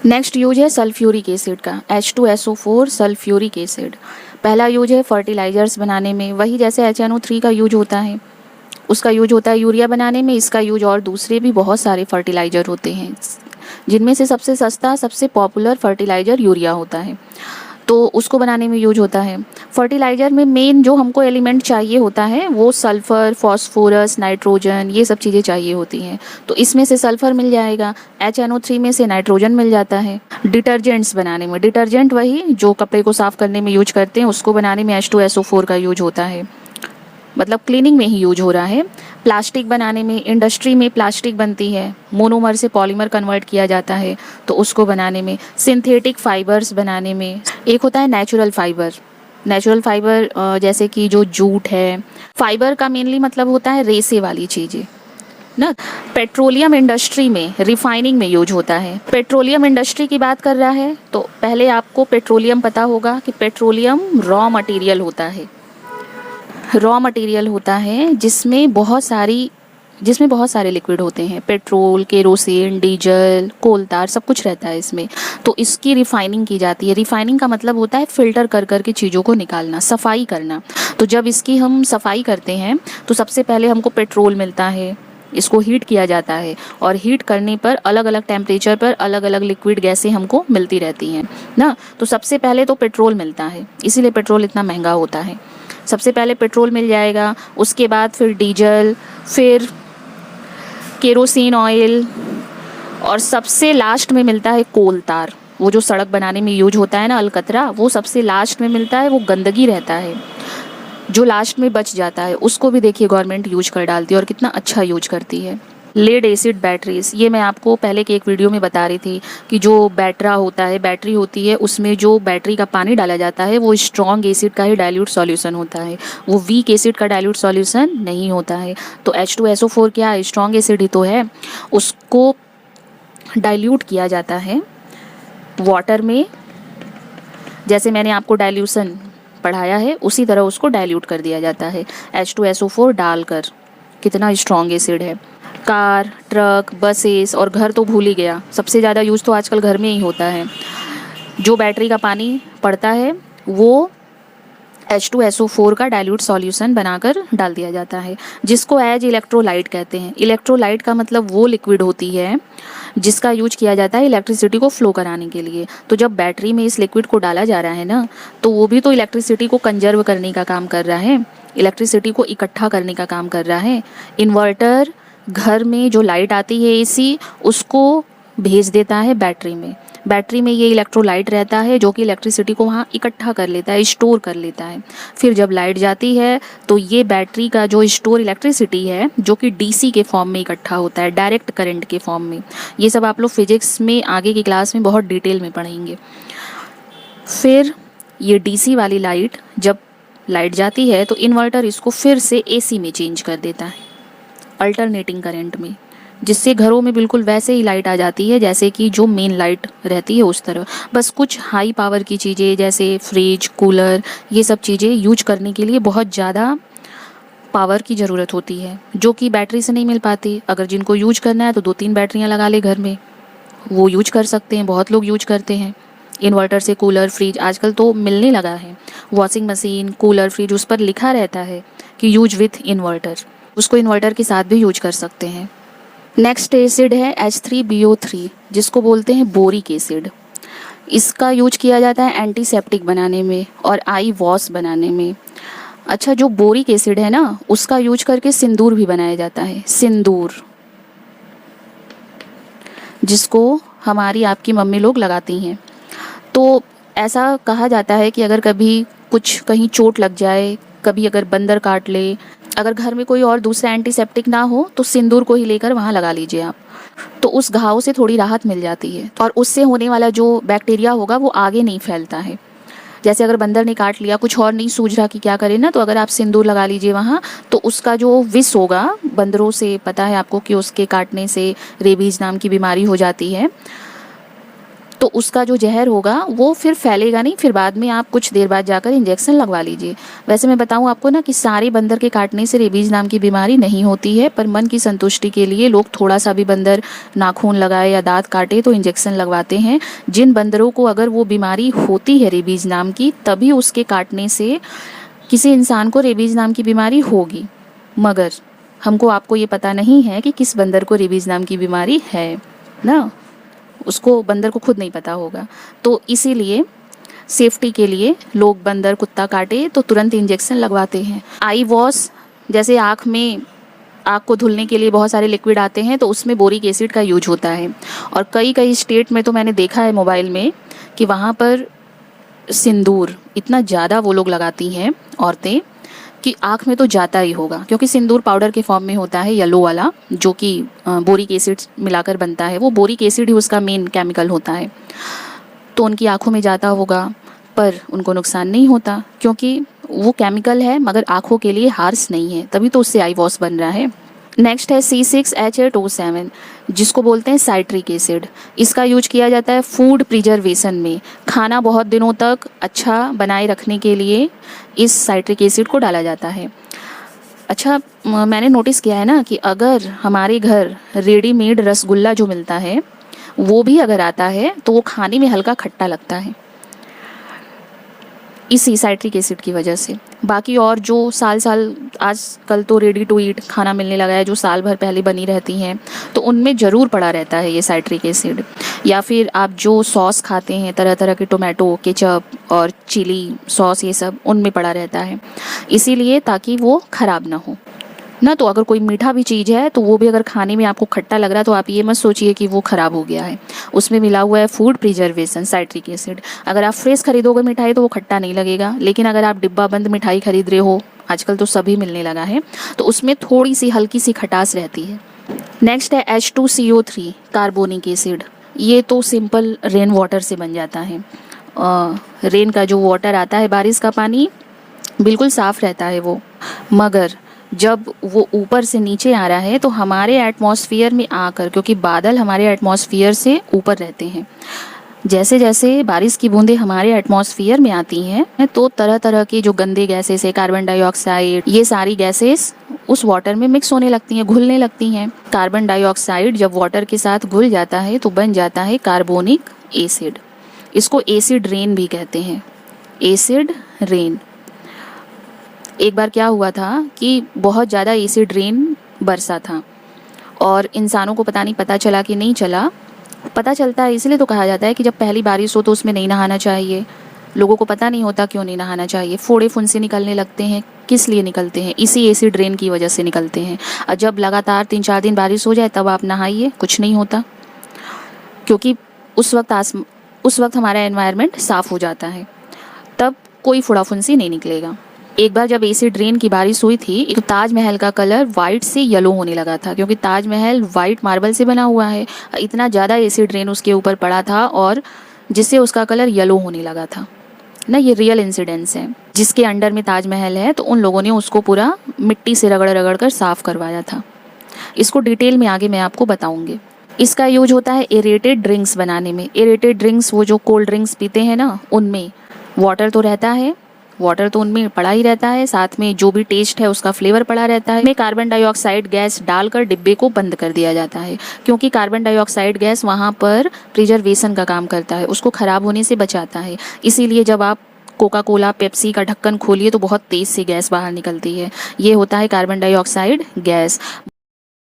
Next use है sulphuric acid का, H2SO4 sulphuric acid. पहला यूज है फर्टिलाइजर्स बनाने में, वही जैसे HNO3 का यूज होता है उसका यूज होता है यूरिया बनाने में, इसका यूज और दूसरे भी बहुत सारे फर्टिलाइजर होते हैं, जिनमें से सबसे सस्ता सबसे पॉपुलर फर्टिलाइजर यूरिया होता है, तो उसको बनाने में यूज होता है। फर्टिलाइज़र में मेन जो हमको एलिमेंट चाहिए होता है वो सल्फ़र, फॉस्फोरस, नाइट्रोजन, ये सब चीज़ें चाहिए होती हैं। तो इसमें से सल्फ़र मिल जाएगा, HNO3 में से नाइट्रोजन मिल जाता है। डिटर्जेंट्स बनाने में, डिटर्जेंट वही जो कपड़े को साफ़ करने में यूज करते हैं, उसको बनाने में H2SO4 का यूज होता है, मतलब क्लीनिंग में ही यूज हो रहा है। प्लास्टिक बनाने में, इंडस्ट्री में प्लास्टिक बनती है, मोनोमर से पॉलीमर कन्वर्ट किया जाता है, तो उसको बनाने में। सिंथेटिक फाइबर्स बनाने में, एक होता है नेचुरल फाइबर। नेचुरल फाइबर जैसे कि जो जूट है, फाइबर का मेनली मतलब होता है रेसे वाली चीज़ें ना। पेट्रोलियम इंडस्ट्री में, रिफाइनिंग में यूज होता है। पेट्रोलियम इंडस्ट्री की बात कर रहा है तो पहले आपको पेट्रोलियम पता होगा कि पेट्रोलियम रॉ मटेरियल होता है, रॉ मटेरियल होता है जिसमें बहुत सारे लिक्विड होते हैं, पेट्रोल, केरोसिन, डीजल, कोल तार, सब कुछ रहता है इसमें। तो इसकी रिफाइनिंग की जाती है। रिफाइनिंग का मतलब होता है फ़िल्टर कर कर के चीज़ों को निकालना, सफाई करना। तो जब इसकी हम सफाई करते हैं तो सबसे पहले हमको पेट्रोल मिलता है, इसको हीट किया जाता है, और हीट करने पर अलग अलग टेम्परेचर पर अलग अलग लिक्विड गैसें हमको मिलती रहती हैं ना। तो सबसे पहले तो पेट्रोल मिलता है, इसीलिए पेट्रोल इतना महंगा होता है। सबसे पहले पेट्रोल मिल जाएगा, उसके बाद फिर डीजल, फिर केरोसिन ऑयल, और सबसे लास्ट में मिलता है कोल तार। वो जो सड़क बनाने में यूज होता है ना, अलकतरा, वो सबसे लास्ट में मिलता है। वो गंदगी रहता है जो लास्ट में बच जाता है, उसको भी देखिए गवर्नमेंट यूज कर डालती है और कितना अच्छा यूज करती है। लेड एसिड बैटरीज, ये मैं आपको पहले के एक वीडियो में बता रही थी कि जो बैटरा होता है, बैटरी होती है, उसमें जो बैटरी का पानी डाला जाता है वो स्ट्रॉन्ग एसिड का ही डाइल्यूट सॉल्यूशन होता है, वो वीक एसिड का डाइल्यूट सॉल्यूशन नहीं होता है। तो H2SO4 क्या है, स्ट्रॉन्ग एसिड ही तो है। उसको डाइल्यूट किया जाता है वाटर में, जैसे मैंने आपको डाइल्यूशन पढ़ाया है उसी तरह उसको डाइल्यूट कर दिया जाता है H2SO4 डालकर। कितना स्ट्रॉन्ग एसिड है। कार, ट्रक, बसेस और घर तो भूल ही गया, सबसे ज़्यादा यूज़ तो आजकल घर में ही होता है। जो बैटरी का पानी पड़ता है वो H2SO4 का डाइल्यूट सॉल्यूशन बनाकर डाल दिया जाता है, जिसको एज इलेक्ट्रोलाइट कहते हैं। इलेक्ट्रोलाइट का मतलब वो लिक्विड होती है जिसका यूज किया जाता है इलेक्ट्रिसिटी को फ्लो कराने के लिए। तो जब बैटरी में इस लिक्विड को डाला जा रहा है ना, तो वो भी तो इलेक्ट्रिसिटी को कंजर्व करने का काम कर रहा है, इलेक्ट्रिसिटी को इकट्ठा करने का काम कर रहा है। इन्वर्टर घर में जो लाइट आती है AC, उसको भेज देता है बैटरी में। बैटरी में ये इलेक्ट्रोलाइट रहता है जो कि इलेक्ट्रिसिटी को वहाँ इकट्ठा कर लेता है, स्टोर कर लेता है। फिर जब लाइट जाती है तो ये बैटरी का जो स्टोर इलेक्ट्रिसिटी है, जो कि DC के फॉर्म में इकट्ठा होता है, डायरेक्ट करंट के फॉर्म में। ये सब आप लोग फिजिक्स में आगे की क्लास में बहुत डिटेल में पढ़ेंगे। फिर ये DC वाली लाइट, जब लाइट जाती है तो इन्वर्टर इसको फिर से AC में चेंज कर देता है, अल्टरनेटिंग करंट में, जिससे घरों में बिल्कुल वैसे ही लाइट आ जाती है जैसे कि जो मेन लाइट रहती है उस तरह। बस कुछ हाई पावर की चीज़ें जैसे फ्रिज, कूलर, ये सब चीज़ें यूज करने के लिए बहुत ज़्यादा पावर की ज़रूरत होती है, जो कि बैटरी से नहीं मिल पाती। अगर जिनको यूज करना है तो 2-3 बैटरियाँ लगा ले घर में, वो यूज कर सकते हैं, बहुत लोग यूज करते हैं। इन्वर्टर से कूलर, फ्रिज आजकल तो मिलने लगा है। वॉशिंग मशीन, कूलर, फ्रिज, उस पर लिखा रहता है कि यूज विथ इन्वर्टर, उसको इन्वर्टर के साथ भी यूज कर सकते हैं। नेक्स्ट एसिड है H3BO3, जिसको बोलते हैं बोरिक एसिड। इसका यूज किया जाता है एंटीसेप्टिक बनाने में और आई वॉश बनाने में। अच्छा, जो बोरिक एसिड है ना, उसका यूज करके सिंदूर भी बनाया जाता है, सिंदूर, जिसको हमारी आपकी मम्मी लोग लगाती हैं। तो ऐसा कहा जाता है कि अगर कभी कुछ कहीं चोट लग जाए, कभी अगर बंदर काट ले, अगर घर में कोई और दूसरा एंटीसेप्टिक ना हो तो सिंदूर को ही लेकर वहाँ लगा लीजिए आप, तो उस घाव से थोड़ी राहत मिल जाती है और उससे होने वाला जो बैक्टीरिया होगा वो आगे नहीं फैलता है। जैसे अगर बंदर ने काट लिया, कुछ और नहीं सूझ रहा कि क्या करें ना, तो अगर आप सिंदूर लगा लीजिए वहाँ, तो उसका जो विष होगा, बंदरों से पता है आपको कि उसके काटने से रेबीज नाम की बीमारी हो जाती है, तो उसका जो जहर होगा वो फिर फैलेगा नहीं, फिर बाद में आप कुछ देर बाद जाकर इंजेक्शन लगवा लीजिए। वैसे मैं बताऊं आपको ना कि सारे बंदर के काटने से रेबीज़ नाम की बीमारी नहीं होती है, पर मन की संतुष्टि के लिए लोग थोड़ा सा भी बंदर नाखून लगाए या दांत काटे तो इंजेक्शन लगवाते हैं। जिन बंदरों को अगर वो बीमारी होती है रेबीज़ नाम की, तभी उसके काटने से किसी इंसान को रेबीज़ नाम की बीमारी होगी। मगर हमको आपको ये पता नहीं है कि किस बंदर को रेबीज़ नाम की बीमारी है ना, उसको बंदर को खुद नहीं पता होगा। तो इसीलिए सेफ्टी के लिए लोग बंदर कुत्ता काटे तो तुरंत इंजेक्शन लगवाते हैं। आई वॉश, जैसे आँख को धुलने के लिए बहुत सारे लिक्विड आते हैं, तो उसमें बोरिक एसिड का यूज होता है। और कई कई स्टेट में तो मैंने देखा है मोबाइल में कि वहाँ पर सिंदूर इतना ज़्यादा वो लोग लगाती हैं औरतें कि आँख में तो जाता ही होगा, क्योंकि सिंदूर पाउडर के फॉर्म में होता है, येलो वाला, जो कि बोरिक एसिड मिलाकर बनता है। वो बोरिक एसिड ही उसका मेन केमिकल होता है, तो उनकी आँखों में जाता होगा, पर उनको नुकसान नहीं होता क्योंकि वो केमिकल है, मगर आँखों के लिए हार्श नहीं है, तभी तो उससे आई वॉश बन रहा है। नेक्स्ट है C6H8O7, जिसको बोलते हैं साइट्रिक एसिड। इसका यूज किया जाता है फूड प्रिजर्वेशन में। खाना बहुत दिनों तक अच्छा बनाए रखने के लिए इस साइट्रिक एसिड को डाला जाता है। अच्छा, मैंने नोटिस किया है ना कि अगर हमारे घर रेडीमेड रसगुल्ला जो मिलता है वो भी अगर आता है तो वो खाने में हल्का खट्टा लगता है, इसी साइट्रिक एसिड की वजह से। बाकी और जो साल आजकल तो रेडी टू ईट खाना मिलने लगा है, जो साल भर पहले बनी रहती हैं, तो उनमें ज़रूर पड़ा रहता है ये साइट्रिक एसिड। या फिर आप जो सॉस खाते हैं, तरह तरह के टोमेटो केचप और चिली सॉस, ये सब उनमें पड़ा रहता है, इसीलिए ताकि वो ख़राब ना हो ना। तो अगर कोई मीठा भी चीज़ है तो वो भी अगर खाने में आपको खट्टा लग रहा है तो आप ये मत सोचिए कि वो ख़राब हो गया है, उसमें मिला हुआ है फूड प्रिजर्वेशन साइट्रिक एसिड। अगर आप फ्रेश खरीदोगे मिठाई तो वो खट्टा नहीं लगेगा, लेकिन अगर आप डिब्बा बंद मिठाई खरीद रहे हो, आजकल तो सभी मिलने लगा है, तो उसमें थोड़ी सी हल्की सी खटास रहती है। नेक्स्ट है H2CO3 कार्बोनिक एसिड। ये तो सिंपल रेन वाटर से बन जाता है। रेन का जो वाटर आता है, बारिश का पानी, बिल्कुल साफ़ रहता है वो, मगर जब वो ऊपर से नीचे आ रहा है तो हमारे एटमॉस्फेयर में आकर, क्योंकि बादल हमारे एटमॉस्फेयर से ऊपर रहते हैं, जैसे जैसे बारिश की बूंदें हमारे एटमॉस्फेयर में आती हैं तो तरह तरह के जो गंदे गैसेस है, कार्बन डाइऑक्साइड, ये सारी गैसेस उस वाटर में मिक्स होने लगती हैं, घुलने लगती हैं। कार्बन डाइऑक्साइड जब वाटर के साथ घुल जाता है तो बन जाता है कार्बोनिक एसिड। इसको एसिड रेन भी कहते हैं, एसिड रेन। एक बार क्या हुआ था कि बहुत ज़्यादा एसिड रेन बरसा था और इंसानों को पता चला कि नहीं चला। पता चलता है इसलिए तो कहा जाता है कि जब पहली बारिश हो तो उसमें नहीं नहाना चाहिए। लोगों को पता नहीं होता क्यों नहीं नहाना चाहिए। फोड़े फुंसी निकलने लगते हैं, किस लिए निकलते हैं? इसी एसिड रेन की वजह से निकलते हैं। और जब लगातार 3-4 दिन बारिश हो जाए तब आप नहाइए, कुछ नहीं होता, क्योंकि उस वक्त हमारा एनवायरनमेंट साफ़ हो जाता है, तब कोई फोड़ा फुंसी नहीं निकलेगा। एक बार जब एसिड रेन की बारिश हुई थी तो ताजमहल का कलर वाइट से येलो होने लगा था, क्योंकि ताजमहल वाइट मार्बल से बना हुआ है। इतना ज़्यादा एसिड रेन उसके ऊपर पड़ा था और जिससे उसका कलर येलो होने लगा था ना। ये रियल इंसिडेंट्स हैं। जिसके अंडर में ताजमहल है तो उन लोगों ने उसको पूरा मिट्टी से रगड़ रगड़ कर साफ़ करवाया था। इसको डिटेल में आगे मैं आपको बताऊँगी। इसका यूज होता है एरेटेड ड्रिंक्स बनाने में। एरेटेड ड्रिंक्स, वो जो कोल्ड ड्रिंक्स पीते हैं ना, उनमें वाटर तो रहता है, वाटर तो उनमें पड़ा ही रहता है, साथ में जो भी टेस्ट है उसका फ्लेवर पड़ा रहता है। में कार्बन डाइऑक्साइड गैस डालकर डिब्बे को बंद कर दिया जाता है, क्योंकि कार्बन डाइऑक्साइड गैस वहाँ पर प्रिजर्वेशन का काम करता है, उसको ख़राब होने से बचाता है। इसीलिए जब आप कोका कोला, पेप्सी का ढक्कन खोलिए तो बहुत तेज़ से गैस बाहर निकलती है। ये होता है कार्बन डाइऑक्साइड गैस।